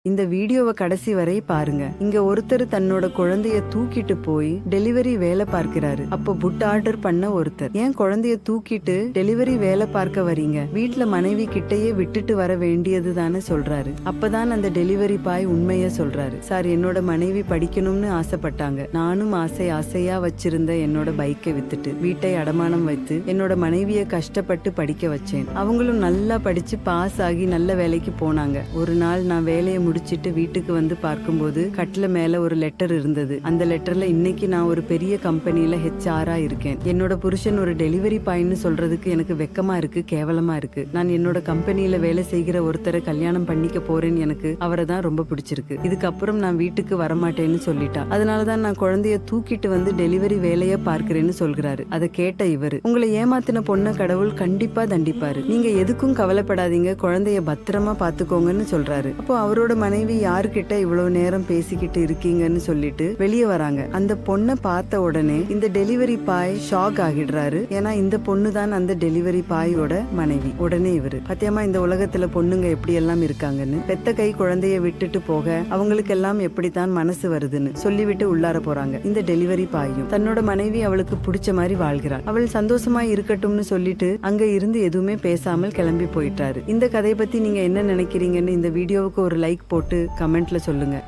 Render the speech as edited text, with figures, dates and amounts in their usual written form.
இந்த வீடியோவை கடைசி வரை பாருங்க. இங்க ஒருத்தர் தன்னோட குழந்தைய தூக்கிட்டு போய் டெலிவரி வேலை பார்க்கிறாரு. அப்போ புட் ஆர்டர் பண்ண ஒருத்தர், ஏன் குழந்தைய தூக்கிட்டு டெலிவரி வேலை பார்க்க வரீங்க, வீட்டுல மனைவி கிட்டையே விட்டுட்டு வர வேண்டியது தானே சொல்றாரு. அப்பதான் அந்த டெலிவரி பாய் உண்மைய சொல்றாரு. சார், என்னோட மனைவி படிக்கணும்னு ஆசைப்பட்டாங்க. நானும் ஆசையா வச்சிருந்த என்னோட பைக்கை வித்துட்டு வீட்டை அடமானம் வைத்து என்னோட மனைவிய கஷ்டப்பட்டு படிக்க வச்சேன். அவங்களும் நல்லா படிச்சு பாஸ் ஆகி நல்ல வேலைக்கு போனாங்க. ஒரு நாள் நான் வேலையை முடிச்சிட்டு வீட்டுக்கு வந்து பார்க்கும்போது கட்டில மேல ஒரு லெட்டர் இருந்தது. அந்த லெட்டர்ல இன்னைக்கு நான் ஒரு பெரிய கம்பெனில HR இருக்கேன். என்னோட புருஷன் ஒரு டெலிவரி பாய்னு சொல்றதுக்கு எனக்கு வெக்கமா இருக்கு, கேவலமா இருக்கு. நான் என்னோட கம்பெனில வேலை செய்கிற ஒருத்தரை கல்யாணம் பண்ணிக்க போறேன். எனக்கு அவரை தான் ரொம்ப பிடிச்சிருக்கு. இதுக்கப்புறம் நான் வீட்டுக்கு வரமாட்டேன்னு சொல்லிட்டா. அதனாலதான் நான் குழந்தைய தூக்கிட்டு வந்து டெலிவரி வேலைய பார்க்கிறேன்னு சொல்கிறாரு. அதை கேட்ட இவரு, உங்களை ஏமாத்தின பொண்ண கடவுள் கண்டிப்பா தண்டிப்பாரு. நீங்க எதுக்கும் கவலைப்படாதீங்க, குழந்தைய பத்திரமா பாத்துக்கோங்கன்னு சொல்றாரு. அப்போ அவரோட மனைவி யாருக்கிட்ட இவ்வளவு நேரம் பேசிக்கிட்டு இருக்கீங்கன்னு சொல்லிட்டு வெளியே வராங்க. அந்த பொண்ணை பார்த்த உடனே இந்த டெலிவரி பாய் ஷாக் ஆகிடுறாரு. ஏன்னா இந்த பொண்ணு தான் அந்த டெலிவரி பாயோட மனைவி. உடனே இவரு, பத்தியமா இந்த உலகத்துல பொண்ணுங்க எப்படி எல்லாம் இருக்காங்கன்னு, பெத்த கை குழந்தைய விட்டுட்டு போக அவங்களுக்கு எல்லாம் எப்படித்தான் மனசு வருதுன்னு சொல்லிவிட்டு உள்ளார போறாங்க. இந்த டெலிவரி பாயும் தன்னோட மனைவி அவளுக்கு பிடிச்ச மாதிரி வாழ்கிறாள். அவள் சந்தோஷமா இருக்கட்டும்னு சொல்லிட்டு அங்க இருந்து எதுவுமே பேசாமல் கிளம்பி போயிட்டாரு. இந்த கதையை பத்தி நீங்க என்ன நினைக்கிறீங்கன்னு இந்த வீடியோவுக்கு ஒரு லைக் போட்டு கமெண்ட்ல சொல்லுங்க.